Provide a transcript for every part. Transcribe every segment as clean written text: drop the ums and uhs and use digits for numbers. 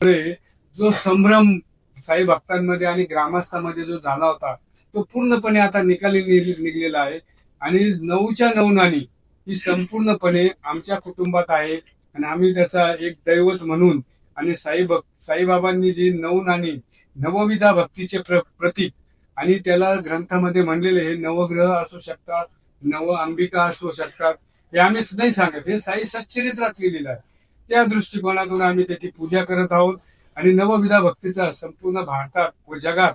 जो संभ्रम साई भक्तांमध्ये आणि ग्रामस्थांमध्ये जो झाला होता तो पूर्णपणे आता निकाली निघलेला आहे. आणि 9च्या 9 नाणी ही संपूर्णपणे आमच्या कुटुंबात आहे आणि आम्ही त्याचा एक दैवत म्हणून आणि साईबाबांनी जी 9 नाणी नवविधा भक्तीचे प्रतीक आणि त्याला ग्रंथामध्ये म्हणलेले हे नवग्रह असू शकतात, नव अंबिका असू शकतात, हे आम्ही नाही सांगत, हे साई सच्चरित्रात लिहिलेलं आहे. त्या दृष्टिकोनातून आम्ही त्याची पूजा करत आहोत आणि नवविधा भक्तीचा संपूर्ण भारतात व जगात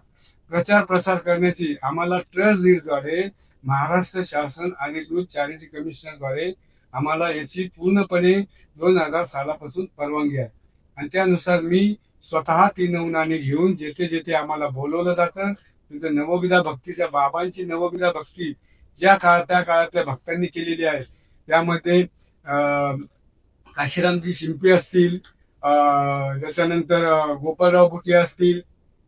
प्रचार प्रसार करण्याची आम्हाला ट्रस्ट द्वारे महाराष्ट्र शासन अधिकृत चॅरिटी कमिशनरद्वारे आम्हाला याची पूर्णपणे 2000 सालापासून परवानगी आहे. आणि त्यानुसार मी स्वतः ती 9 नाणी घेऊन जेथे जेथे आम्हाला बोलवलं जातं तिथे नवविधा भक्तीच्या बाबांची नवविधा भक्ती ज्या त्या काळातल्या भक्तांनी केलेली आहे त्यामध्ये काशीरामजी शिंपे असतील, त्याच्यानंतर गोपाळराव बुटे असतील,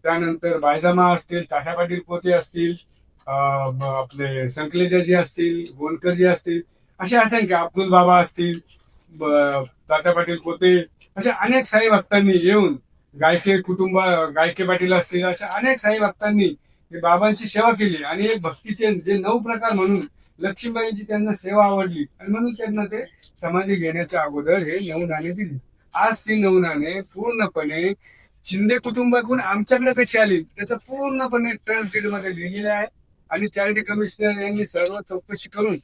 त्यानंतर बायजामा असतील, तात्या पाटील पोते असतील, आपले संकलेजाजी असतील, गोनकरजी असतील, असे असंख्य अब्दुल बाबा असतील, तात्या पाटील पोते, अशा अनेक साई भक्तांनी येऊन गायके पाटील असतील, अशा अनेक साई भक्तांनी बाबांची सेवा केली आणि एक भक्तीचे जे 9 प्रकार म्हणून लक्ष्मीबाईंची त्यांना सेवा आवडली आणि म्हणून त्यांना ते समाधी घेण्याच्या अगोदर हे 9 नाणे दिली. आज ती 9 नाणे पूर्णपणे शिंदे कुटुंबातून आमच्याकडे कशी आली त्याचं पूर्णपणे ट्रस्ट डीड मध्ये लिहिलेलं आहे. आणि चॅरिटी कमिशनर यांनी सर्व चौकशी करून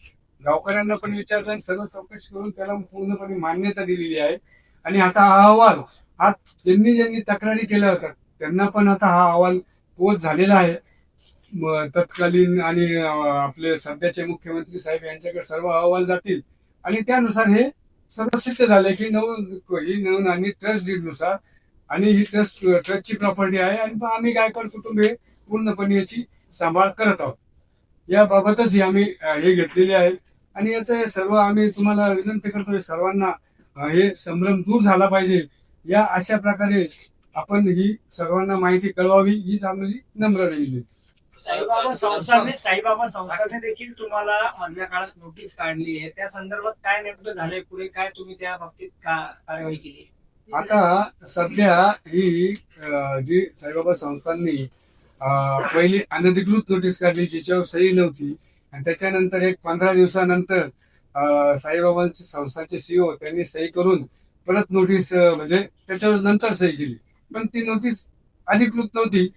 गावकऱ्यांना पण विचारलं आणि सर्व चौकशी करून त्याला पूर्णपणे मान्यता दिलेली आहे. आणि आता हा अहवाल हा ज्यांनी ज्यांनी तक्रारी केल्या होत्या त्यांना पण आता हा अहवाल पोच झालेला आहे. तत्कालीन आणि आपले सध्याचे मुख्यमंत्री साहेब यांच्याकडे सर्व अहवाल जातील आणि त्यानुसार हे सर्व सिद्ध झाले की ही 9 नाणी ट्रस्ट डीड नुसार आणि ही ट्रस्टची प्रॉपर्टी आहे आणि आम्ही गायकवाड कुटुंब हे पूर्णपणे याची सांभाळ करत आहोत. याबाबतच आम्ही हे घेतलेले आहे आणि याचं सर्व आम्ही तुम्हाला विनंती करतोय सर्वांना हे संभ्रम दूर झाला पाहिजे या अशा प्रकारे आपण ही सर्वांना माहिती कळवावी हीच आम्ही नम्र राहिली. साईबाबा संस्थाने देखील तुम्हाला मधल्या काळात नोटीस काढली आहे, त्या संदर्भात काय नेमकं झालंय, पुढे काय तुम्ही त्या बाबतीत कार्यवाही केली? आता सध्या ही जी साईबाबा संस्थांनी पहिली अनधिकृत नोटीस काढली जिच्यावर सही नव्हती आणि त्याच्यानंतर एक 15 दिवसानंतर साईबाबांच्या संस्थाचे सीओ त्यांनी सही करून परत नोटीस म्हणजे त्याच्यावर नंतर सही केली, पण ती नोटीस अधिकृत नव्हती.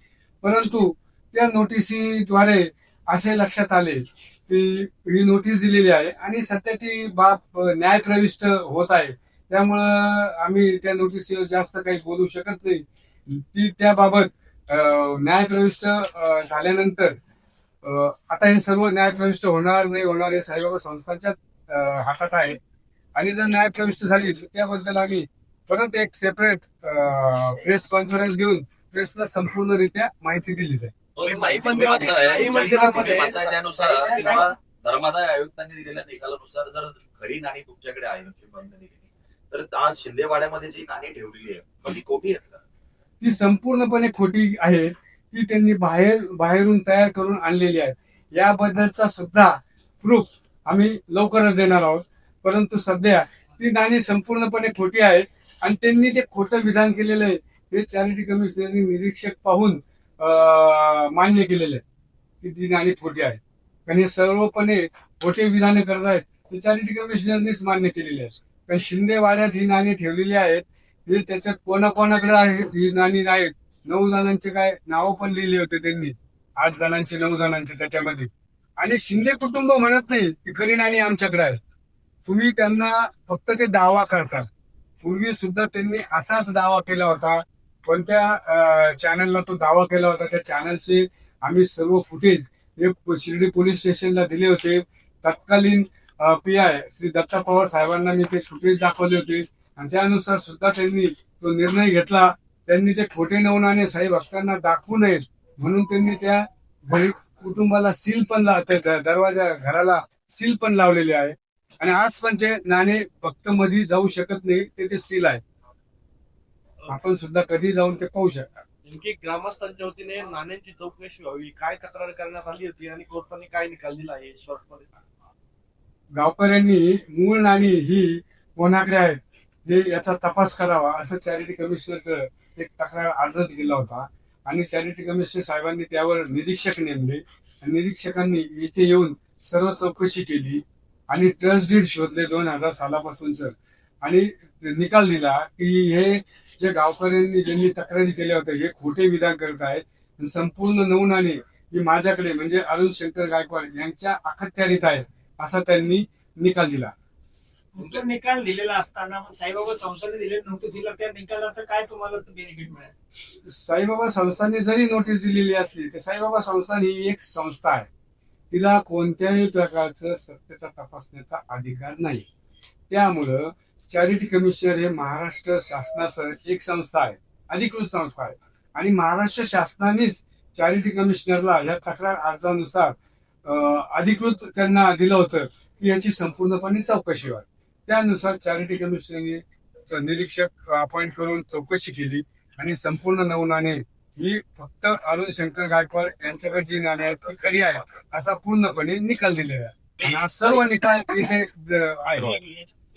परंतु त्या नोटिसीद्वारे असे लक्षात आले की ही नोटीस दिलेली आहे आणि सध्या ती बाब न्यायप्रविष्ट होत आहे. त्यामुळं आम्ही त्या नोटीसीवर जास्त काही बोलू शकत नाही. ती त्याबाबत न्यायप्रविष्ट झाल्यानंतर आता हे सर्व न्यायप्रविष्ट होणार नाही होणार हे साईबाबा संस्थांच्या हातात आहे. आणि जर न्यायप्रविष्ट झाली त्याबद्दल आम्ही परत एक सेपरेट प्रेस कॉन्फरन्स घेऊन प्रेसला संपूर्णरित्या माहिती दिली जाईल. धर्मादाय आयुक्तांनी दिलेल्या निकालानुसार जर खरी नाणी तुमच्याकडे आहे लक्ष्मीबाईंनी तर आज शिंदेवाड्यामध्ये जी नाणी ठेवलेली आहे ती खोटी आहेत का? ती संपूर्णपणे खोटी आहे. ती त्यांनी बाहेरून तयार करून आणलेली आहे. याबद्दलचा सुद्धा प्रूफ आम्ही लवकरच देणार आहोत. परंतु सध्या ती नाणी संपूर्णपणे खोटी आहे आणि त्यांनी ते खोटं विधान केलेलं आहे हे चॅरिटी कमिशनरनी निरीक्षक पाहून मान्य केलेलं आहे की ती नाणी खोटी आहे. कारण हे सर्वपणे खोटे विधान करत आहेत ते चॅरिटी कमिशनरनीच मान्य केलेले आहे. कारण शिंदेवाड्यात ही नाणी ठेवलेली आहेत हे त्याच्यात कोणाकोणाकडे आहे ही नाणी आहेत. 9 जणांचे काय नाव पण लिहिले होते त्यांनी, 8 जणांचे 9 जणांचे त्याच्यामध्ये. आणि शिंदे कुटुंब म्हणत नाही की खरी नाणी आमच्याकडे आहे. तुम्ही त्यांना फक्त ते दावा करतात. पूर्वी सुद्धा त्यांनी असाच दावा केला होता. कोणत्या चॅनलला तो दावा केला होता त्या चॅनलचे आम्ही सर्व फुटेज हे शिर्डी पोलीस स्टेशनला दिले होते. तत्कालीन PI श्री दत्ता पवार साहेबांना मी ते फुटेज दाखवले होते आणि त्यानुसार सुद्धा त्यांनी तो निर्णय घेतला. त्यांनी ते खोटे 9 नाणे साई भक्तांना दाखवू नयेत म्हणून त्यांनी त्या कुटुंबाला सील पण दरवाजा घराला सील पण लावलेले आहे आणि आज पण ते नाणे फक्त मध्ये जाऊ शकत नाही ते सील आहे. आपण सुद्धा कधी जाऊन ते पाहू शकता. नेमकी ग्रामस्थांच्या वतीने नाण्यांची चौकशी व्हावी काय तक्रार करण्यात आली होती आणि कोर्टाने काय निकाल दिला आहे शॉर्टमध्ये? गावकऱ्यांनी मूळ नाणी ही कोणाकडे आहेत हे याचा तपास करावा असं चॅरिटी कमिशनर एक तक्रार अर्ज दिला होता आणि चॅरिटी कमिशनर साहेबांनी त्यावर निरीक्षक नेमले आणि निरीक्षकांनी इथे येऊन सर्व चौकशी केली आणि ट्रस्ट डीड शोधले 2000 सालापासूनच आणि निकाल दिला की हे जे गावकऱ्यांनी ज्यांनी तक्रारी केल्या होत्या हे खोटे विधान करत आहेत आणि संपूर्ण 9 नाणे ही माझ्याकडे म्हणजे अरुण शंकर गायकवाड यांच्या अखत्यारीत आहेत असा त्यांनी निकाल दिला. तुमचा निकाल दिलेला असताना साईबाबा संस्थेने दिलेल्या नोटीसीला त्या निकालाचं काय तुम्हाला बेनिफिट मिळालं? साईबाबा संस्थांनी जरी नोटीस दिलेली असली तर साईबाबा संस्थान ही एक संस्था आहे, तिला कोणत्याही प्रकारचं सत्यता तपासण्याचा अधिकार नाही. त्यामुळं चॅरिटी कमिशनर हे महाराष्ट्र शासनाचं एक संस्था आहे, अधिकृत संस्था आहे आणि महाराष्ट्र शासनानेच चॅरिटी कमिशनरला या तक्रार अर्जानुसार अधिकृत त्यांना दिलं होतं की याची संपूर्णपणे चौकशी व्हावी. त्यानुसार चॅरिटी कमिशनरने निरीक्षक अपॉइंट करून चौकशी केली आणि संपूर्ण 9 नाणे ही फक्त अरुण शंकर गायकवाड यांच्याकडे जी नाणे आहेत ती खरी आहे असा पूर्णपणे निकाल दिलेला आहे आणि हा सर्व निकाल इथे आहे.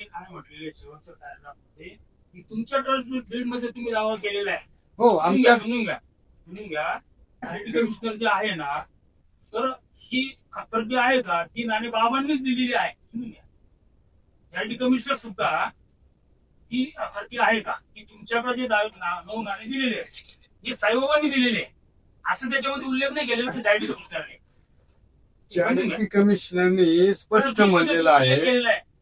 काय म्हटलेलं शेवटचं कायद्यामध्ये की तुमच्या ट्रस्ट डीड मध्ये तुम्ही दावा केलेला आहे. हो, आमच्या सुनून घ्या चॅरिटी कमिशनर जे आहे ना तर ही खतर जी आहे का ती नाणे बाबांनीच दिलेली आहे. सुनून घ्या चॅरिटी कमिशनर सुद्धा ही खरती आहे का की तुमच्याकडे जे 9 नाणे दिलेले आहे जे साईबाबांनी दिलेले असं त्याच्यामध्ये उल्लेख नाही केलेला चॅरिटी कमिशनरने. चॅरिटी कमिशनरने स्पष्ट म्हणलेलं आहे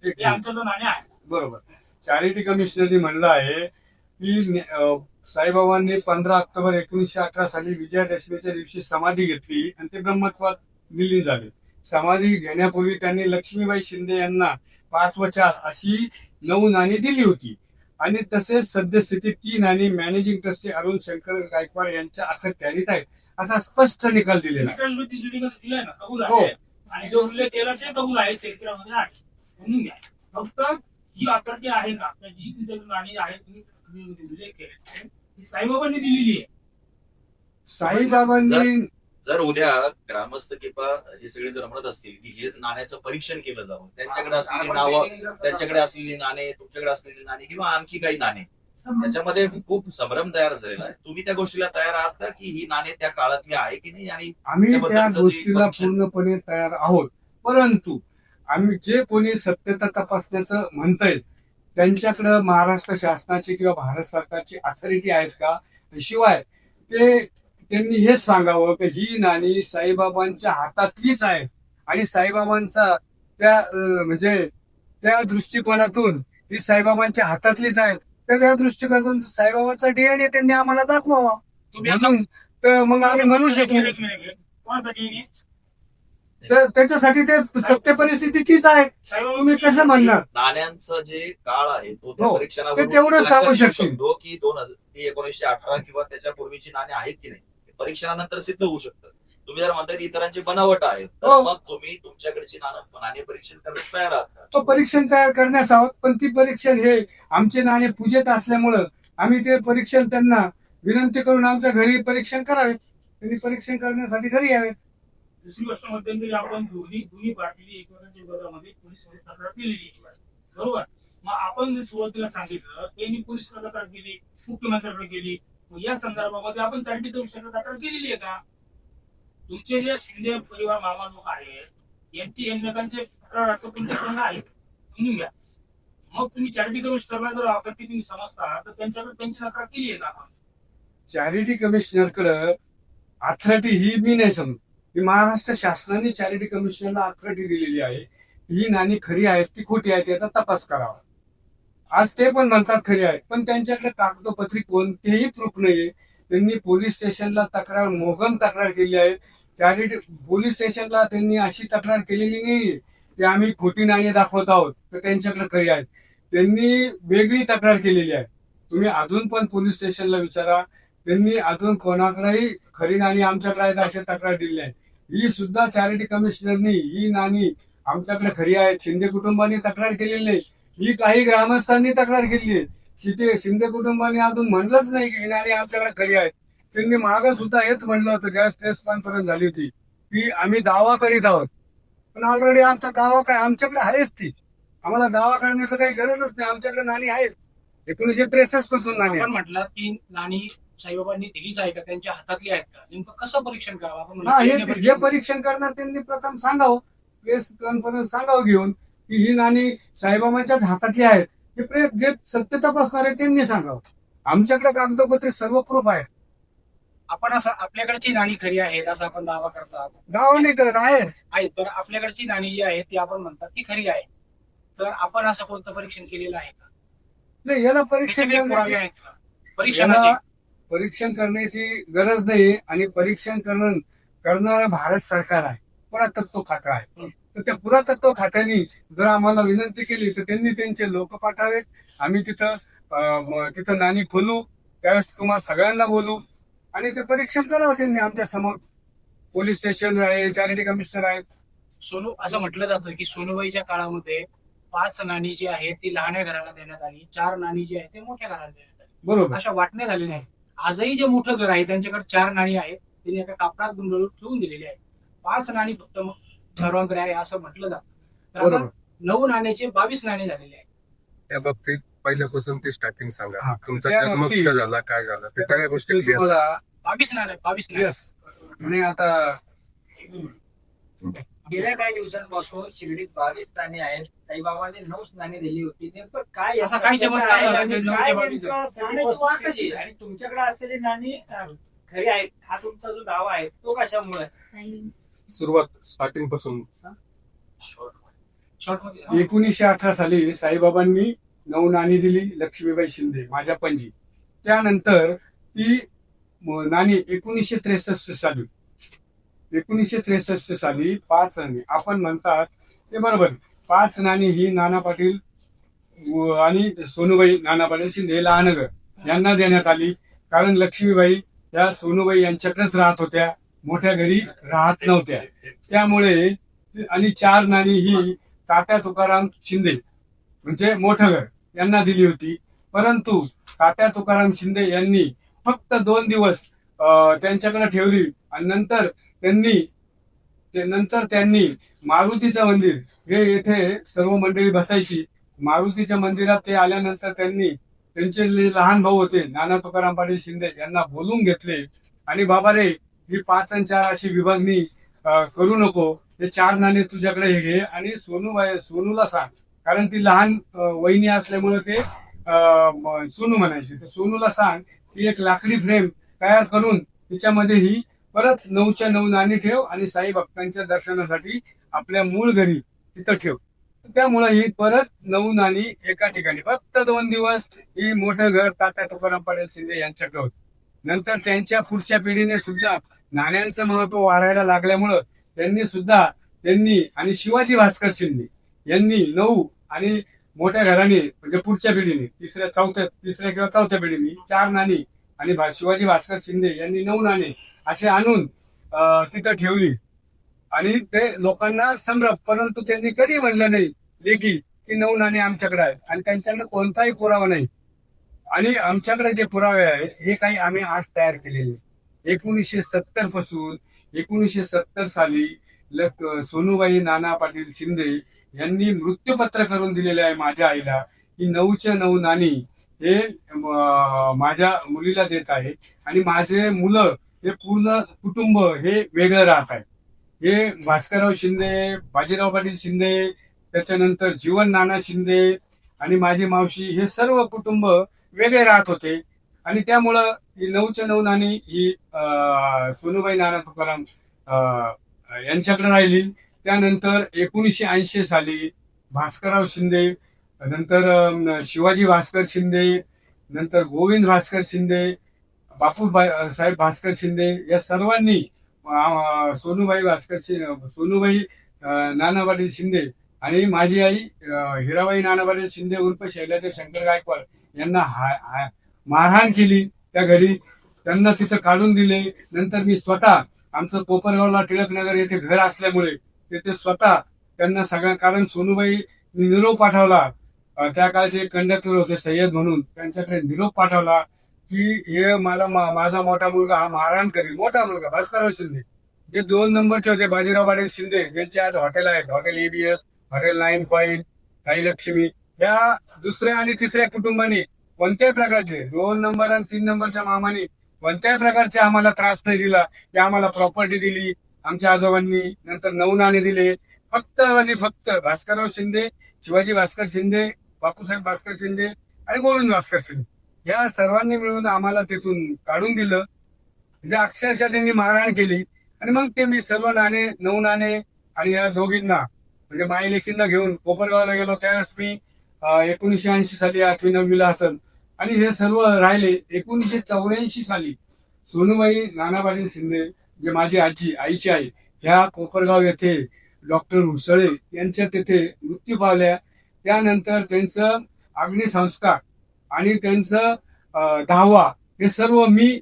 हे आमचं तो नाणे आहे. बरोबर, चॅरिटी कमिशनरने म्हणलं आहे की साईबाबांनी 15 ऑक्टोबर 1918 साली विजयादशमीच्या दिवशी समाधी घेतली आणि ते ब्रह्मत्वात विलीन झाले. समाधी घेण्यापूर्वी त्यांनी लक्ष्मीबाई शिंदे यांना 5 व 4 अशी 9 नाणी दिली होती आणि तसेच सद्यस्थितीत ती नाणी मॅनेजिंग ट्रस्टी अरुण शंकर गायकवाड यांच्या अखत्यारीत आहेत असा स्पष्ट निकाल दिलेला आहे. दिलाय ना कबूल हो. आहे आणि जो उल्लेख केला ते कबूल आहे चरित्रामध्ये आहे. म्हणून घ्या फक्त ही अखत्यारी आहे का जी तुमच्या नाणी आहे तुम्ही उल्लेख केले ती साईबाबांनी दिलेली आहे. साईबाबांनी जर उद्या ग्रामस्थ किंवा हे सगळे जर म्हणत असतील की हे नाण्याचं परीक्षण केलं जावं, त्यांच्याकडे असलेली नावं, त्यांच्याकडे असलेली नाणे, तुमच्याकडे असलेली नाणे किंवा आणखी काही नाणे, त्याच्यामध्ये खूप संभ्रम तयार झालेला आहे. तुम्ही त्या गोष्टीला तयार आहात का की ही नाणे त्या काळातली आहे की नाही? आणि आम्ही त्या त्याबद्दलचं जे गोष्टीला परीक्षण- पूर्णपणे तयार आहोत, परंतु आम्ही जे कोणी सत्यता तपासण्याचं म्हणतंय त्यांच्याकडे महाराष्ट्र शासनाची किंवा भारत सरकारची अथॉरिटी आहेत का? शिवाय त्यांनी हेच सांगावं की ही नाणी साईबाबांच्या हातातलीच आहे आणि साईबाबांचा म्हणजे त्या दृष्टिकोनातून ही साईबाबांच्या हातातलीच आहे. त्या दृष्टिकोनातून साईबाबांचा डीएनए त्यांनी आम्हाला दाखवावा तुम्ही असं म्हणून तर मग आम्ही म्हणू शकू. कोणासाठी तर त्याच्यासाठी ते सत्य परिस्थिती तीच आहे. तुम्ही कसं म्हणणार? नाण्यांचं जे काळ आहे तो त्या हो, परीक्षणावरून ते तेवढं लक्षात सांगू येऊ शकतील. शकतो की 1918 किंवा त्याच्या पूर्वीची नाणे आहेत की नाही हे परीक्षणानंतर सिद्ध होऊ शकतं. तुम्ही जर म्हणताय इतरांची बनावट आहे तर हो. मग तुम्ही तुमच्याकडची नाणे परीक्षण करण्यास तयार आहात का? तो परीक्षण तयार करण्यास आहोत, पण ती परीक्षण हे आमचे नाणे पूजेत असल्यामुळं आम्ही ते परीक्षण त्यांना विनंती करून आमच्या घरी परीक्षण करावे. त्यांनी परीक्षण करण्यासाठी घरी यावेत. दुसरी गोष्ट मध्यंतरी आपण दोन्ही पार्टीने एकमेकांच्या विरोधामध्ये पोलिसांनी तक्रार केलेली आहे. बरोबर, मग आपण जे सुरुवातीला सांगितलं त्यांनी पोलिसला तक्रार केली, मुख्यमंत्र्यांकडे केली, मग या संदर्भामध्ये आपण चॅरिटी कमिशनरला तक्रार केलेली आहे का? तुमचे जे शिंदे परिवार मामा लोक आहेत यांची एकमेकांचे तक्रार अर्ज तुमच्याकडे आहे, समजून घ्या. मग तुम्ही चॅरिटी कमिशनरला जर आपत्ती तुम्ही समजता तर त्यांच्याकडे त्यांची तक्रार केली आहे का आपण? चॅरिटी कमिशनरकडे अथॉरिटी ही मी नाही समजत. ही महाराष्ट्र शासनाने चॅरिटी कमिशनरला अथॉरिटी दिलेली आहे. ही नाणी खरी आहेत ती खोटी आहेत याचा तपास करावा. आज ते पण म्हणतात खरी आहेत, पण त्यांच्याकडे कागदोपत्री कोणतेही प्रूफ नाहीये. त्यांनी पोलीस स्टेशनला मोगम तक्रार केली आहे. चॅरिटी पोलीस स्टेशनला त्यांनी अशी तक्रार केलेली नाहीये की आम्ही खोटी नाणी दाखवत आहोत तर त्यांच्याकडे खरी आहेत. त्यांनी वेगळी तक्रार केलेली आहे. तुम्ही अजून पण पोलीस स्टेशनला विचारा, त्यांनी अजून कोणाकडेही खरी नाणी आमच्याकडे आहेत अशी तक्रार दिली आहे. ही सुद्धा चॅरिटी कमिशनरनी ही नाणी आमच्याकडे खरी आहेत शिंदे कुटुंबाने तक्रार केलेली नाही. ही काही ग्रामस्थांनी तक्रार केली आहे. शिंदे कुटुंबाने अजून म्हणलंच नाही की ही नाणी आमच्याकडे खरी आहेत. त्यांनी मागं सुद्धा हेच म्हणलं होतं ज्या प्रेस कॉन्फरन्स झाली होती की आम्ही दावा करीत आहोत, पण ऑलरेडी आमचा दावा काय आमच्याकडे आहेच ती. आम्हाला दावा करण्याचं काही गरजच नाही, आमच्याकडे नाणी आहेच. 1963 पासून नाणी आपण म्हटलं की नाणी साईबाबांनी दिलीच आहे का, त्यांच्या हातातली आहेत का, नेमकं कसं परीक्षण करावं आपण हा, म्हणलं, हे DNA जे परीक्षण करणार त्यांनी प्रथम सांगावं, प्रेस कॉन्फरन्स सांगावं घेऊन की ही नाणी साईबाबांच्याच हातातली आहेत. हे जे सत्य तपासणार आहे त्यांनी सांगावं. आमच्याकडे कागदोपत्री सर्व प्रूफ आहे. आपण असं आपल्याकडची नाणी खरी आहेत असं आपण दावा करतात दावा नाही करत आहेच. आहेत, तर आपल्याकडची नाणी जी आहे ती आपण म्हणतात ती खरी आहे, तर आपण असं कोणतं परीक्षण केलेलं आहे का, नाही, याला परीक्षण त्याचे काही पुरावे करण्याची आहेत का परीक्षणाचे? याला परीक्षण करण्याची गरज नाही. आणि परीक्षण करणारं भारत सरकार आहे, पुरातत्व खातं आहे. तर त्या पुरातत्व खात्याने जर आम्हाला विनंती केली तर त्यांनी त्यांचे लोक पाठावेत. आम्ही तिथं नाणी खोलू, त्यावेळेस तुम्हाला सगळ्यांना बोलू आणि ते परीक्षण करावं त्यांनी आमच्या समोर. पोलीस स्टेशन आहे, चॅरिटी कमिशनर आहेत. सोनू असं म्हटलं जातं की सोनूबाईच्या काळामध्ये 5 नाणी जी आहेत ती लहान्या घराला देण्यात आली, 4 नाणी जी आहेत ते मोठ्या घराला देण्यात आली, बरोबर. अशा वाटण्या झालेल्या आहेत. आजही जे मोठं घर आहे त्यांच्याकडे 4 नाणी आहेत, त्यांनी एका कापडात गुंडळून ठेवून दिलेली आहेत. 5 नाणी फक्त सर्वांकडे आहे असं म्हटलं जातं. तर आता बरोबर. 9 नाण्याचे 22 नाणे झालेले आहेत. त्या बाबतीत पहिल्यापासून ती स्टार्टिंग हा. सांगा, तुमचा त्या जन्म बाबतीत- कुठं झाला, काय झालं, ते सगळ्या गोष्टी clear. तुम्हाला 22 नाणे येस. आणि आता गेल्या काही दिवसांपासून शिर्डीत 22 नाणी आहेत. साईबाबांनी 9 नाणी दिली होती. नेमकं काय असा काही चमत्कार झाला आणि की 9 काय ते 22 नेमकं नाण्याची वाट कशी? आणि तुमच्याकडे असलेली नाणी खरी आहेत, हा तुमचा जो दावा आहे तो कशामुळे? सुरुवात स्टार्टिंग पासून शॉर्टमध्ये 1918 साली साईबाबांनी 9 नाणी दिली लक्ष्मीबाई शिंदे माझ्या पणजी. त्यानंतर ती नाणी 1963 साली 5 नाणी आपण म्हणतात ते बरोबर. 5 नाणी ही नाना पाटील आणि सोनूबाई नाना पाटील शिंदे लहानगर यांना देण्यात आली. कारण लक्ष्मीबाई या सोनूबाई यांच्याकडेच राहत होत्या, मोठ्या घरी राहत नव्हत्या. त्यामुळे आणि 4 नाणी ही तात्या तुकाराम शिंदे म्हणजे मोठं घर यांना दिली होती. परंतु तात्या तुकाराम शिंदे यांनी फक्त 2 दिवस त्यांच्याकडे ठेवली आणि नंतर त्यांनी मारुतीचं मंदिर हे येथे सर्व मंडळी बसायची. मारुतीच्या मंदिरात ते आल्यानंतर त्यांचे लहान भाऊ होते नाना तुकाराम पाटील शिंदे यांना बोलून घेतले आणि बाबा रे, ही 5 आणि 4 अशी विभागणी करू नको. हे 4 नाणे तुझ्याकडे हे घे आणि सोनूला सांग. कारण ती लहान वहिनी असल्यामुळे ते सोनू म्हणायची. तर सोनूला सांग की एक लाकडी फ्रेम तयार करून तिच्यामध्ये ही परत 9च्या 9 नाणी ठेव आणि साई भक्तांच्या दर्शनासाठी आपल्या मूळ घरी तिथं ठेव. त्यामुळे ही परत 9 नाणी एका ठिकाणी फक्त 2 दिवस ही मोठं घर तात्या तुकाराम पाटील शिंदे यांच्याकडे होतं. नंतर त्यांच्या पुढच्या पिढीने सुद्धा नाण्यांचं महत्व वाढायला लागल्यामुळं त्यांनी आणि शिवाजी भास्कर शिंदे यांनी 9 आणि मोठ्या घराने म्हणजे पुढच्या पिढीने तिसऱ्या किंवा चौथ्या पिढीने 4 नाणी आणि शिवाजी भास्कर शिंदे यांनी 9 नाणे असे आणून तिथं ठेवली आणि ते लोकांना संभ्रम. परंतु त्यांनी कधी म्हणलं नाही लेखी की 9 नाणे आमच्याकडे आहेत आणि त्यांच्याकडे कोणताही पुरावा नाही. आणि आमच्याकडे जे पुरावे आहेत हे काही आम्ही आज तयार केलेले. 1970 पासून 1970 साली सोनूबाई नाना पाटील शिंदे यांनी मृत्यूपत्र करून दिलेले आहे माझ्या आईला की 9च्या 9 नाणी हे माझ्या मुलीला देत आहे आणि माझे मुलं हे पूर्ण कुटुंब हे वेगळं राहत आहे. हे भास्करराव शिंदे, बाजीराव पाटील शिंदे, त्याच्यानंतर जीवन नाना शिंदे आणि माझी मावशी हे सर्व कुटुंब वेगळे राहत होते आणि त्यामुळं ही 9च्या 9 नाणी ही सोनूबाई नाना तुकाराम यांच्याकडे राहिली. त्यानंतर 1980 साली भास्करराव शिंदे, नंतर शिवाजी भास्कर शिंदे, नंतर गोविंद भास्कर शिंदे, बापू साहेब भास्कर शिंदे या सर्वांनी सोनूबाई नाना पाटील शिंदे आणि माझी आई हिराबाई नाना पाटील शिंदे उर्फ शैलाजी शंकर गायकवाड यांना मारहाण केली. त्या घरी त्यांना तिथं काढून दिले. नंतर मी स्वतः आमचं कोपरगावला टिळकनगर येथे घर असल्यामुळे तिथे स्वतः त्यांना कारण सोनूबाई निरोप पाठवला. त्या काळचे कंडक्टर होते सय्यद म्हणून, त्यांच्याकडे निरोप पाठवला की हे मला माझा मोठा मुलगा हा मारहाण करील. मोठा मुलगा भास्करराव शिंदे जे 2 नंबरचे होते बाजीराव पाटील शिंदे ज्यांचे आज हॉटेल आहेत, hotel EBS, hotel 9 point, Sai Lakshmi, या दुसऱ्या आणि तिसऱ्या कुटुंबाने कोणत्याही प्रकारचे 2 नंबर आणि 3 नंबरच्या मामाने कोणत्याही प्रकारचे आम्हाला त्रास नाही दिला की आम्हाला प्रॉपर्टी दिली आमच्या आजोबांनी, नंतर 9 नाणे दिले. फक्त आणि फक्त भास्करराव शिंदे, शिवाजी भास्कर शिंदे, बापूसाहेब भास्कर शिंदे आणि गोविंद भास्कर शिंदे या सर्वांनी मिळून आम्हाला तिथून काढून दिलं. म्हणजे अक्षरशः त्यांनी मारहाण केली. आणि मग ते मी सर्व नाणे 9 नाणे आणि या दोघींना म्हणजे माई लेकींना घेऊन कोपरगावला गेलो. त्यावेळेस मी 1980 साली 8वी 9वी ला असेल. आणि हे सर्व राहिले 1984 साली सोनूबाई नाना पाटील शिंदे जे माझी आजी, आईची आई, ह्या कोपरगाव येथे डॉक्टर हुसळे यांच्या तेथे मृत्यू पावल्या. त्यानंतर त्यांचं अग्निसंस्कार आणि त्यांचं 10वा हे सर्व मी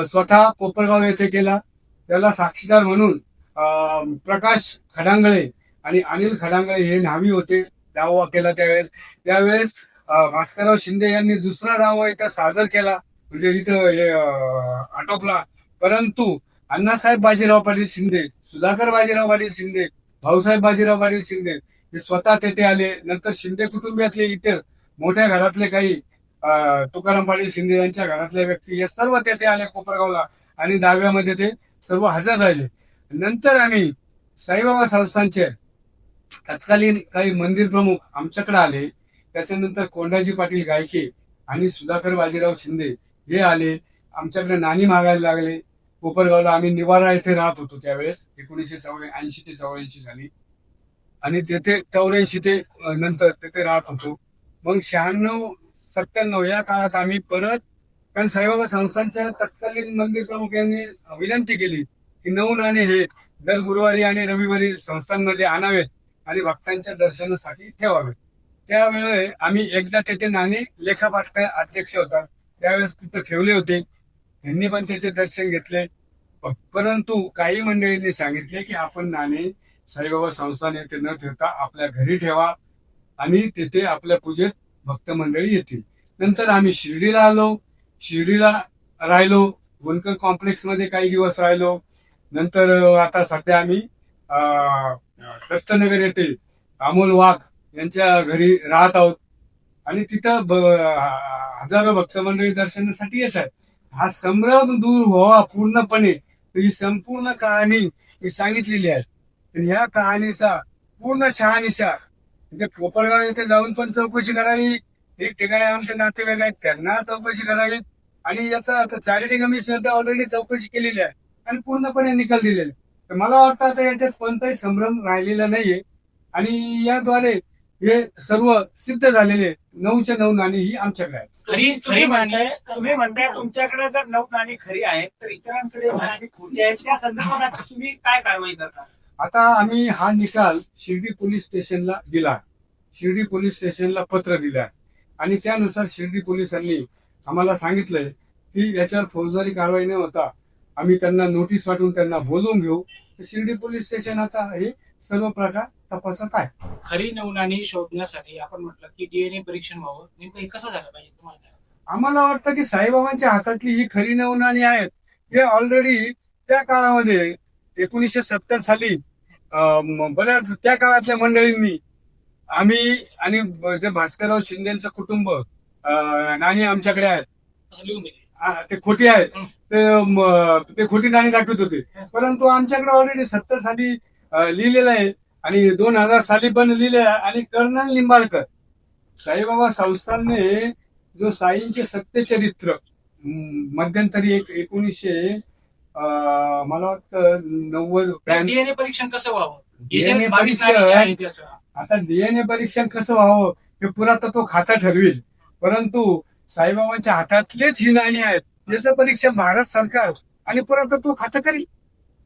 स्वतः कोपरगाव येथे केला. त्याला साक्षीदार म्हणून प्रकाश खडांगळे आणि अनिल खडांगळे हे न्हावी होते. 10वा केला त्यावेळेस भास्करराव शिंदे यांनी दुसरा 10वा इथं सादर केला, म्हणजे इथं आटोपला. परंतु अण्णासाहेब बाजीराव पाटील शिंदे, सुधाकर बाजीराव पाटील शिंदे, भाऊसाहेब बाजीराव पाटील शिंदे हे स्वतः तेथे आले. नंतर शिंदे कुटुंबियातले इतर मोठ्या घरातले काही तुकाराम पाटील शिंदे यांच्या घरातले व्यक्ती हे सर्व तेथे आले कोपरगावला आणि 10व्यामध्ये ते सर्व हजर राहिले. नंतर आम्ही साईबाबा संस्थानचे तत्कालीन काही मंदिर प्रमुख आमच्याकडे आले. त्याच्यानंतर कोंडाजी पाटील गायके आणि सुधाकर बाजीराव शिंदे हे आले. आमच्याकडे नाणी मागायला लागले. कोपरगावला आम्ही निवारा येथे राहत होतो त्यावेळेस 1980 ते 84 साली. आणि तेथे 84 ते नंतर तेथे राहत होतो. मग 96-97 या काळात आम्ही परत, कारण साईबाबा संस्थानच्या तत्कालीन मंदिर प्रमुख यांनी विनंती केली की 9 नाणे हे दर गुरुवारी आणि रविवारी संस्थांमध्ये आणावेत आणि भक्तांच्या दर्शनासाठी ठेवावे. त्यावेळी आम्ही एकदा तेथे नाणे लेखापाठ अध्यक्ष होता त्यावेळेस तिथं ठेवले होते. त्यांनी पण त्याचे दर्शन घेतले. परंतु काही मंडळींनी सांगितले की आपण नाणे साईबाबा संस्थान येथे न ठेवता आपल्या घरी ठेवा आणि तेथे आपल्या पूजेत भक्त मंडळी येतील. नंतर आम्ही शिर्डीला आलो. शिर्डीला राहिलो. वनकर कॉम्प्लेक्स मध्ये काही दिवस राहिलो. नंतर आता सध्या आम्ही दत्तनगर येथे अमोल वाघ यांच्या घरी राहत आहोत. आणि तिथं हजारो भक्त मंडळी दर्शनासाठी येतात. हा संभ्रम दूर व्हावा पूर्णपणे ही संपूर्ण कहाणी मी सांगितलेली आहे. आणि ह्या कहाणीचा पूर्ण शहानिशा म्हणजे कोपरगाव येथे जाऊन पण चौकशी करावी. एक ठिकाणी आमचे नातेवाईक आहेत त्यांना चौकशी करावी. आणि याचा आता चॅरिटी कमिशनर ऑलरेडी चौकशी केलेली आहे आणि पूर्णपणे निकाल दिलेला आहे. तर मला वाटतं आता याच्यात कोणताही संभ्रम राहिलेला नाहीये. आणि याद्वारे हे सर्व सिद्ध झालेले 9च्या 9 नाणी ही आमच्याकडे आहेत. तुम्ही म्हणताय तुमच्याकडे जर 9 नाणी खरी आहेत तर इतरांकडे नाणी खोटी आहेत. त्या संदर्भात तुम्ही काय कारवाई करता? आता आम्ही हा निकाल शिर्डी पोलीस स्टेशनला दिला. शिर्डी पोलीस स्टेशनला पत्र दिलं आणि त्यानुसार शिर्डी पोलिसांनी आम्हाला सांगितलंय की याच्यावर फौजदारी कारवाई न होता आम्ही त्यांना नोटीस पाठवून त्यांना बोलवून घेऊ. शिर्डी पोलीस स्टेशन आता हे सर्व प्रकार तपासत आहे. खरी 9 नाणी शोधण्यासाठी आपण म्हटलं की डीएनए परीक्षण व्हावं. नेमकं हे कसं झालं पाहिजे तुम्हाला? आम्हाला वाटतं की साईबाबांच्या हातातली ही खरी 9 नाणी आहेत. हे ऑलरेडी त्या काळामध्ये 1970 साली बऱ्याच त्या काळातल्या मंडळींनी आम्ही आणि जे भास्करराव शिंदेचं कुटुंब नाणी आमच्याकडे आहेत असं लिहून दिले. ते खोटी आहेत. ते खोटी नाणी दाखवत होते. परंतु आमच्याकडे ऑलरेडी 70 साली लिहिलेलं आहे आणि 2000 साली पण लिहिले आहे. आणि कर्नल निंबाळकर साईबाबा संस्थानने जो साईंचे सत्यचरित्र मध्यंतरी 1900 मला वाटतं 90 डीएनए परीक्षण कसं व्हावं? DNA 22 नाणी आहेत परीक्षण असं. आता डीएनए परीक्षण कसं व्हावं हे पुरातत्व खातं ठरवेल. परंतु साईबाबांच्या हातातलेच ही नाणी आहेत याचं परीक्षण भारत सरकार आणि पुरातत्व खातं करेल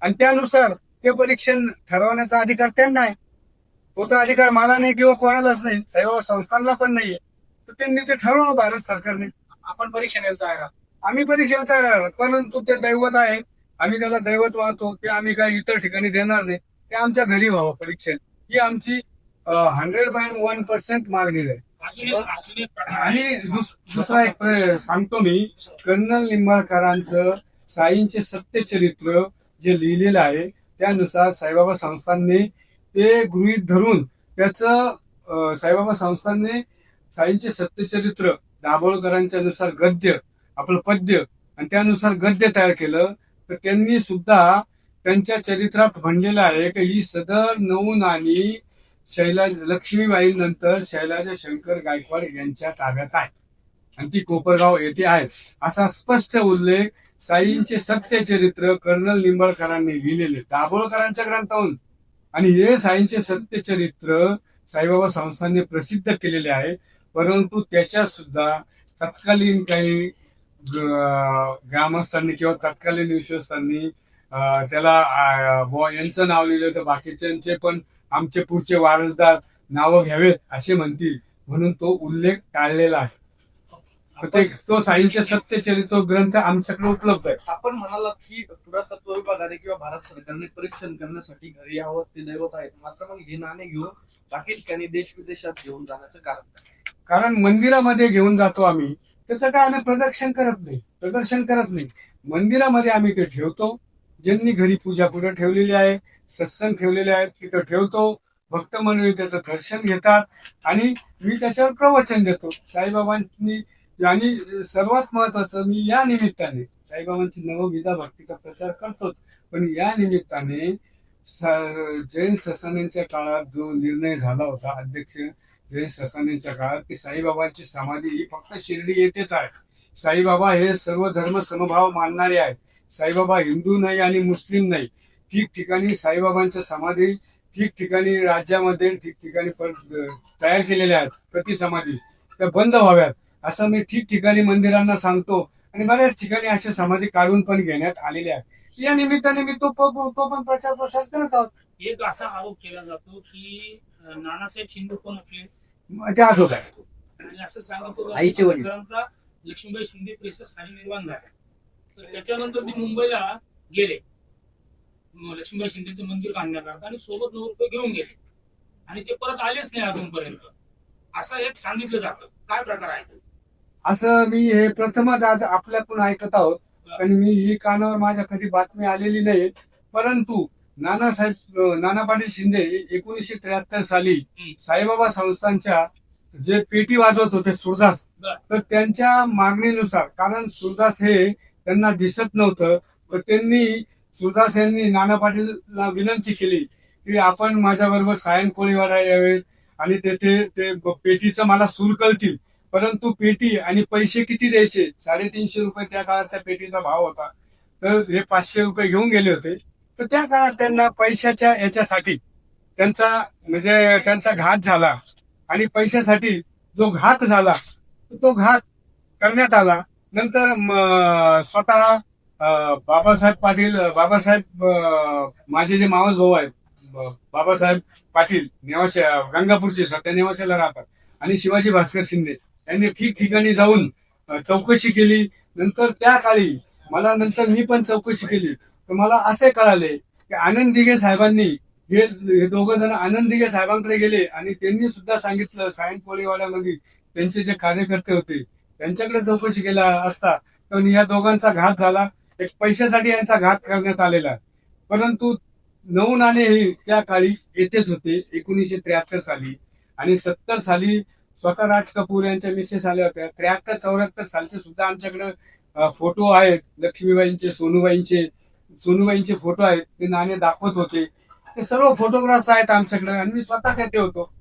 आणि त्यानुसार ते परीक्षण ठरवण्याचा अधिकार त्यांना आहे. तो तर अधिकार मला नाही किंवा कोणालाच नाही, साईबाबा संस्थानला पण नाहीये. तर त्यांनी ते ठरवलं भारत सरकारने. आपण परीक्षणाला तयार आहात. आम्ही परीक्षेला तयार आहोत. परंतु ते दैवत आहे. आम्ही त्याला दैवत मानतो. ते आम्ही काही इतर ठिकाणी देणार नाही. ते आमच्या घरी व्हावं परीक्षण ही आमची 100% मागणी आहे. अजून एक प्रकार आणि दुसरा एक सांगतो मी, कर्नल निंबाळकरांचं साईंचे सत्यचरित्र जे लिहिलेलं आहे त्यानुसार साईबाबा संस्थानने ते गृहीत धरून त्याचं साईबाबा संस्थानने साईंचे सत्यचरित्र दाभोळकरांच्या नुसार गद्य आपलं पद्य आणि त्यानुसार गद्य तयार केलं, तर त्यांनी सुद्धा त्यांच्या चरित्रात म्हणलेलं आहे की ही सदर 9 नाणी लक्ष्मीबाई नंतर शैलाजा शंकर गायकवाड यांच्या ताब्यात आहे आणि ती कोपरगाव येथे आहेत, असा स्पष्ट उल्लेख साईंचे सत्यचरित्र कर्नल निंबाळकरांनी लिहिलेले दाभोळकरांच्या ग्रंथाहून. आणि हे साईंचे सत्यचरित्र साईबाबा संस्थांनी प्रसिद्ध केलेले आहे. परंतु त्याच्यात सुद्धा तत्कालीन काही ग्रामस्थांनी किंवा तत्कालीन विश्वस्तांनी त्याला बुवा यांचं नाव लिहिलं तर बाकीच्यांचे पण आमचे पुढचे वारसदार नावं घ्यावेत असे म्हणतील, म्हणून तो उल्लेख टाळलेला आहे. तो साईंचे सत्यचरित्र ग्रंथ आमच्याकडे उपलब्ध आहे. आपण म्हणालात की पुरातत्व विभागाने किंवा भारत सरकारने परीक्षण करण्यासाठी घरी यावं ते दैवत आहेत, मात्र मग हे नाणे घेऊन बाकी ठिकाणी देश विदेशात घेऊन जाण्याचं कारण काय? कारण मंदिरामध्ये घेऊन जातो आम्ही, त्याचं काय आम्ही प्रदर्शन करत नाही. मंदिरामध्ये आम्ही ते ठेवतो. ज्यांनी घरी पूजा कुठं ठेवलेली आहे, सत्संग ठेवलेले आहेत तिथं ठेवतो. भक्त मंडळी त्याचं दर्शन घेतात आणि मी त्याच्यावर प्रवचन देतो साईबाबांनी. आणि सर्वात महत्वाचं, मी या निमित्ताने साईबाबांची नवविधा भक्तीचा प्रचार करतो, पण या निमित्ताने जैन ससानेंच्या काळात जो निर्णय झाला होता, अध्यक्ष जैन ससानेंच्या काळात, की साईबाबांची समाधी ही फक्त शिर्डी येथेच आहे. साईबाबा हे सर्व धर्म समभाव मानणारे आहेत. साईबाबा हिंदू नाही आणि मुस्लिम नाही. ठिकठिकाणी साईबाबांच्या समाधी ठिकठिकाणी राज्यामध्ये ठिकठिकाणी तयार केलेल्या आहेत प्रतिसमाधी, त्या बंद व्हाव्यात असं मी ठिकठिकाणी मंदिरांना सांगतो. आणि बऱ्याच ठिकाणी अशा समाधी काढून पण घेण्यात आलेल्या आहेत. या निमित्ताने मी तो पण प्रचार प्रसार करत आहोत. एक असा आरोप केला जातो की नानासाहेब शिंदे पण आपले माझे आजोबा आहेत. आणि असं सांगितलं आईचे वडील. साधारणतः लक्ष्मीबाई शिंदे प्रेस स्थायी निर्माण झाले, तर त्याच्यानंतर ते मुंबईला गेले. लक्ष्मीबाई शिंदेचं मंदिर बांधण्याकरता आणि सोबत ₹9 घेऊन गेले आणि ते परत आलेच नाही अजूनपर्यंत, असं एक सांगितलं जातं. काय प्रकार आहे? असं मी हे प्रथमच आज आपल्याकडून ऐकत आहोत. पण मी ही कानावर माझ्या कधी बातमी आलेली नाही. परंतु नाना पाटील शिंदे 1973 साली साईबाबा संस्थांच्या जे पेटी वाजवत होते सुरदास, तर त्यांच्या मागणीनुसार, कारण सुरदास हे त्यांना दिसत नव्हतं, तर त्यांनी सुरदास यांनी नाना पाटीलला विनंती केली की आपण माझ्याबरोबर सायन कोळीवाडा यावेत आणि तेथे ते पेटीचं मला सूर कळतील. परंतु पेटी आणि पैसे किती द्यायचे, ₹350 त्या काळात त्या पेटीचा भाव होता. तर हे ₹500 घेऊन गेले होते. तर त्या काळात त्यांना पैशाच्या याच्यासाठी त्यांचा घात झाला आणि पैशासाठी जो घात झाला तो घात करण्यात आला. नंतर स्वतः बाबासाहेब माझे जे मावस भाऊ आहेत, बाबासाहेब पाटील नेवाशा गंगापूरचे, सध्या नेवाशाला राहतात, आणि शिवाजी भास्कर शिंदे यांनी ठिकठिकाणी जाऊन चौकशी केली. नंतर त्या काळी नंतर मी पण चौकशी केली, तर मला असे कळाले की आनंद दिघे साहेबांनी हे दोघं जण आनंद दिघे साहेबांकडे गेले आणि त्यांनी सुद्धा सांगितलं, सायन कोळीवाड्यामध्ये त्यांचे जे कार्यकर्ते होते त्यांच्याकडे चौकशी केला असता तर या दोघांचा घात झाला. एक पैशासाठी यांचा घात करण्यात आलेला. परंतु 9 नाणे हे त्या काळी येथेच होते 1973 साली. आणि 70 साली स्वतः राज कपूर यांच्या मिसेस आल्या होत्या. 73-74 सालचे सुद्धा आमच्याकडे फोटो आहेत. लक्ष्मीबाईंचे, सोनूबाईंचे फोटो आहेत. ते नाणे दाखवत होते. ते सर्व फोटोग्राफ्स आहेत आमच्याकडे आणि मी स्वतः तेथे होतो.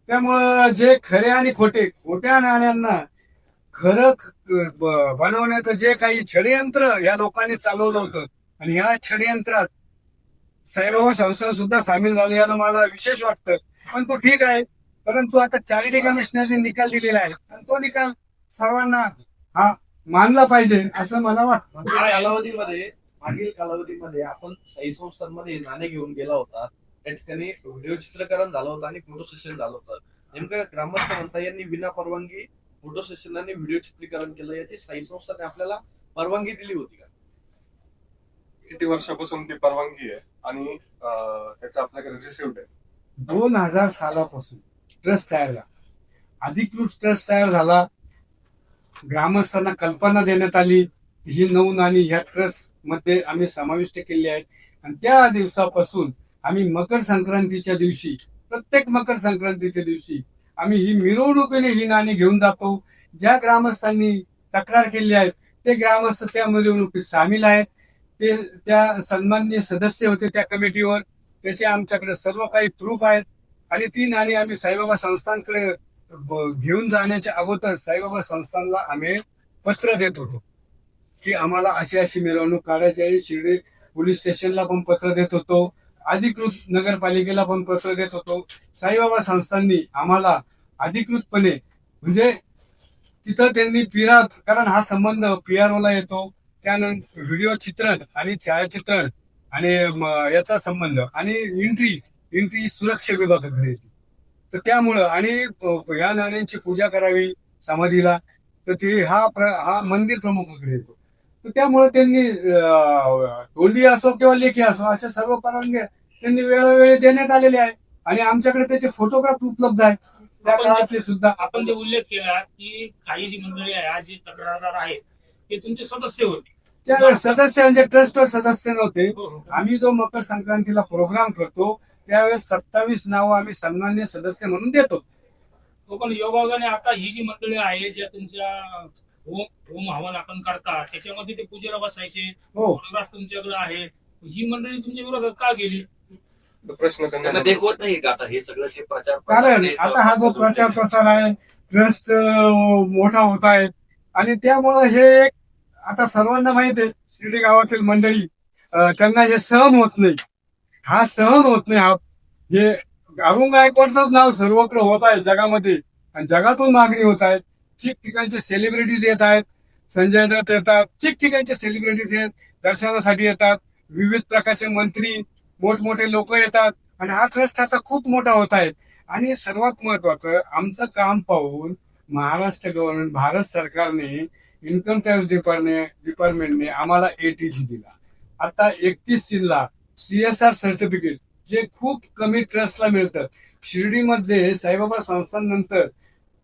त्यामुळं जे खरे आणि खोट्या नाण्यांना खरं बनवण्याचं जे काही षडयंत्र या लोकांनी चालवलं होतं आणि या षडयंत्रात साईबाबा संस्था सुद्धा सामील झाले याला मला विशेष वाटतं. पण तो ठीक आहे. परंतु आता चॅरिटी कमिशनरने निकाल दिलेला आहे आणि तो निकाल सर्वांना हा मानला पाहिजे असं मला वाटतं. मागील कालावधीमध्ये आपण साई संस्थांमध्ये नाणे घेऊन गेला होता, त्या ठिकाणी व्हिडिओ चित्रीकरण झालं होतं आणि फोटो सेशन झालं होतं. नेमकं ग्रामस्थ म्हणता यांनी विना परवानगी फोटो सेशन आणि व्हिडिओ चित्रीकरण केलं, याची साई संस्थाने आपल्याला परवानगी दिली होती का? किती वर्षापासून ती परवानगी आहे आणि त्याचं आपल्याकडे रिसिव्ड आहे? 2000 सालापासून ट्रस्ट तयार झाला, अधिकृत ट्रस्ट तयार झाला. ग्रामस्थांना कल्पना देण्यात आली ही 9 नाणी ह्या ट्रस्ट मध्ये आम्ही समाविष्ट केली आहेत. आणि त्या दिवसापासून आम्ही मकर संक्रांतीच्या दिवशी, प्रत्येक मकर संक्रांतीच्या दिवशी आम्ही ही मिरवणुकीने ही नाणी घेऊन जातो. ज्या ग्रामस्थांनी तक्रार केली आहे ते ग्रामस्थ त्या मिरवणुकीत सामील आहेत. ते त्या सन्माननीय सदस्य होते त्या कमिटीवर. त्याचे आमच्याकडे सर्व काही प्रूफ आहेत. आणि ती नाणी आम्ही साईबाबा संस्थांकडे घेऊन जाण्याच्या अगोदर साईबाबा संस्थानला आम्ही पत्र देत होतो की आम्हाला अशी अशी मिरवणूक काढायची आहे. शिर्डी पोलीस स्टेशनला पण पत्र देत होतो, अधिकृत नगरपालिकेला पण पत्र देत होतो. साईबाबा संस्थांनी आम्हाला अधिकृतपणे म्हणजे तिथं त्यांनी कारण हा संबंध PRO ला येतो, त्यानंतर व्हिडिओ चित्रण आणि छायाचित्रण आणि याचा संबंध आणि एंट्री सुरक्षा विभागाकडे येते. तर त्यामुळं आणि या नाण्यांची पूजा करावी समाधीला, तर ते हा मंदिर प्रमुखाकडे येतो. तर त्यामुळे त्यांनी तोंडी असो किंवा लेखी असो अशा सर्व परवानग्या त्यांनी वेळोवेळी देण्यात आलेले आहे. आणि आमच्याकडे त्याचे फोटोग्राफ उपलब्ध आहेत त्या काळातले सुद्धा. आपण जे उल्लेख केला की काही जी मंडळी आहे आज जे तक्रारदार आहेत ते तुमचे सदस्य होते. त्यावेळेस सदस्य म्हणजे ट्रस्टवर सदस्य नव्हते. हो, हो. आम्ही जो मकर संक्रांतीला प्रोग्राम करतो त्यावेळेस 27 नावं आम्ही सन्मान्य सदस्य म्हणून देतो. तो पण योगायोगाने आता ही जी मंडळी आहे ज्या तुमच्या होम हवन आपण करता त्याच्यामध्ये ते पूजेला बसायचे, हो. फोटोग्राफ तुमच्याकडे आहे, ही मंडळी तुमच्या विरोधात का गेली? तो प्रश्न त्यांना त्यांना देखवत नाही का आता हे सगळं जे प्रचार कारण आता हा जो प्रचार प्रसार आहे ट्रस्ट मोठा होत आहे आणि त्यामुळं हे एक आता सर्वांना माहित आहे शिर्डी गावातील मंडळी त्यांना हे सहन होत नाही. हा सहन होत नाही. हे अरुण गायकवाडचंच नाव सर्वत्र होत आहे जगामध्ये आणि जगातून मागणी होत आहे. ठिकठिकाणचे सेलिब्रिटीज येत आहेत, संजय दत्त येतात, ठिकठिकाणचे सेलिब्रिटीज येत दर्शनासाठी येतात, विविध प्रकारचे मंत्री मोठमोठे लोक येतात आणि हा ट्रस्ट आता खूप मोठा होत आहे. आणि सर्वात महत्वाचं आमचं काम पाहून महाराष्ट्र गव्हर्नमेंट भारत सरकारने इन्कम टॅक्स डिपार्टमेंटने आम्हाला ATG दिला. आता 31/3 CSR सर्टिफिकेट जे खूप कमी ट्रस्टला मिळतं. शिर्डीमध्ये साईबाबा संस्थांनंतर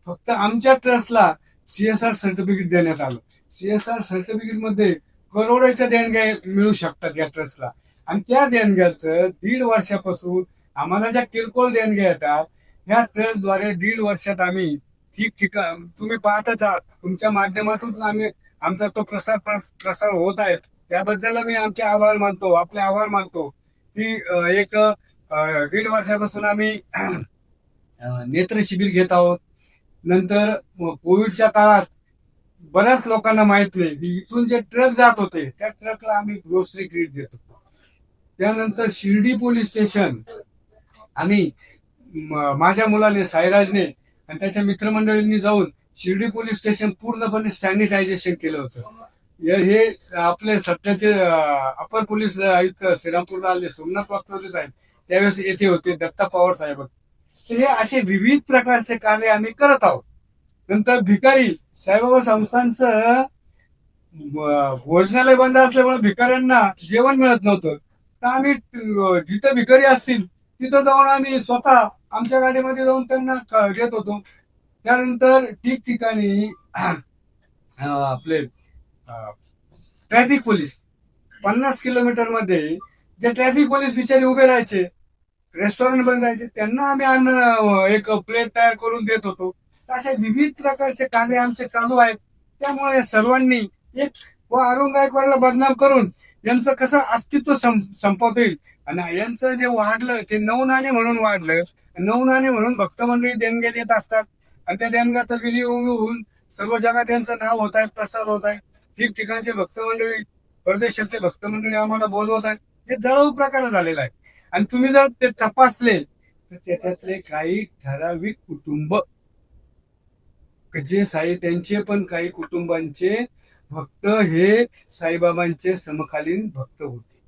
फक्त आमच्या ट्रस्टला CSR सर्टिफिकेट देण्यात आलं. CSR सर्टिफिकेट मध्ये करोडोच्या देणग्या मिळू शकतात या ट्रस्टला. आणि त्या देणग्याचं 1.5 वर्षापासून आम्हाला ज्या किरकोळ देणग्या येतात ह्या ट्रस्टद्वारे 1.5 वर्षात आम्ही ठिकठिकाण तुम्ही पाहतच आहात तुमच्या माध्यमातून आमचा तो प्रसार होत आहे. त्याबद्दल मी आमचे आभार मानतो, आपले आभार मानतो की एक 1.5 वर्षापासून आम्ही नेत्र शिबिर घेत आहोत. नंतर कोविडच्या काळात बऱ्याच लोकांना माहित नाही की इथून जे ट्रक जात होते त्या ट्रकला आम्ही ग्रोसरी किट देत होतो. त्यानंतर शिर्डी पोलीस स्टेशन आम्ही माझ्या मुलाने साईराजने आणि त्याच्या मित्रमंडळींनी जाऊन शिर्डी पोलीस स्टेशन पूर्णपणे सॅनिटायझेशन केलं होतं. हे आपले सध्याचे अपर पोलीस आयुक्त श्रीरामपूरला आले सोमनाथ वागचौरे साहेब त्यावेळेस येथे होते, दत्ता पवार साहेब. तर हे असे विविध प्रकारचे कार्य आम्ही करत आहोत. नंतर भिकारी साईबाबा संस्थांचं भोजनालय बंद असल्यामुळे भिकाऱ्यांना जेवण मिळत नव्हतं. तर आम्ही जिथं भिकारी असतील तिथं जाऊन आम्ही स्वतः आमच्या गाडीमध्ये जाऊन त्यांना देत होतो. त्यानंतर ठिकठिकाणी आपले ट्रॅफिक पोलीस 50 किलोमीटर मध्ये जे ट्रॅफिक पोलीस बिचारे उभे राहायचे, रेस्टॉरंट बंद राहायचे, त्यांना आम्ही अन्न एक प्लेट तयार करून देत होतो. अशा विविध प्रकारचे कार्य आमचे चालू आहेत. त्यामुळे या सर्वांनी एक अरुण गायकवाडला बदनाम करून यांचं कसं अस्तित्व संपवता येईल. आणि यांचं जे वाढलं ते 9 नाणे म्हणून वाढलं. 9 नाणे म्हणून भक्त मंडळी देणग्या देत असतात आणि त्या देणग्याचा विनियोग होऊन सर्व जगात यांचं नाव होत आहे, प्रसार होत आहे. ठिकठिकाणचे भक्त मंडळी, परदेशातले भक्त मंडळी आम्हाला बोलवत आहेत. हे जळाऊ प्रकार झालेला आहे. आणि तुम्ही जर ते तपासले तर त्याच्यातले काही ठराविक कुटुंब जे त्यांचे पण काही कुटुंबांचे भक्त हे साईबाबांचे समकालीन भक्त होते.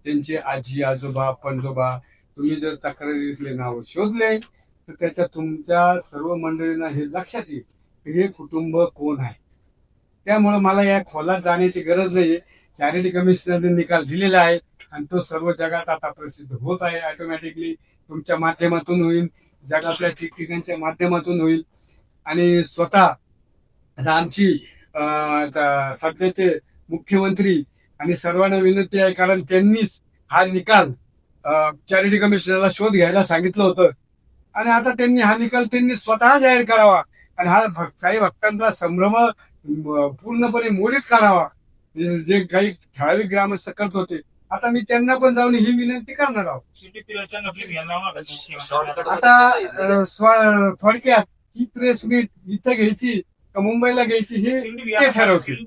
त्यांचे आजी आजोबा पणजोबा तुम्ही जर तक्रारीतले नाव शोधले तर त्याच्या तुमच्या सर्व मंडळींना हे लक्षात येईल की हे कुटुंब कोण आहे. त्यामुळे मला या खोलात जाण्याची गरज नाहीये. चॅरिटी कमिशनरने निकाल दिलेला आहे आणि तो सर्व जगात आता प्रसिद्ध होत आहे. ऑटोमॅटिकली तुमच्या माध्यमातून होईल, जगातल्या ठिकठिकाणच्या माध्यमातून होईल. आणि स्वतः आता आमची सध्याचे मुख्यमंत्री आणि सर्वांना विनंती आहे कारण त्यांनीच हा निकाल चॅरिटी कमिशनरला शोध घ्यायला सांगितलं होतं आणि आता त्यांनी हा निकाल स्वतः जाहीर करावा आणि हा काही भक्तांचा संभ्रम पूर्णपणे मोडीत काढावा, जे काही ठराविक ग्रामस्थ करत होते. आता मी त्यांना पण जाऊन ही विनंती करणार आहोत. सिटीतील याच्यानं आपली घ्यायला Shortcut आता थोडक्यात ही प्रेस मीट इथं घ्यायची का मुंबईला घ्यायची हे ते ठरवतील.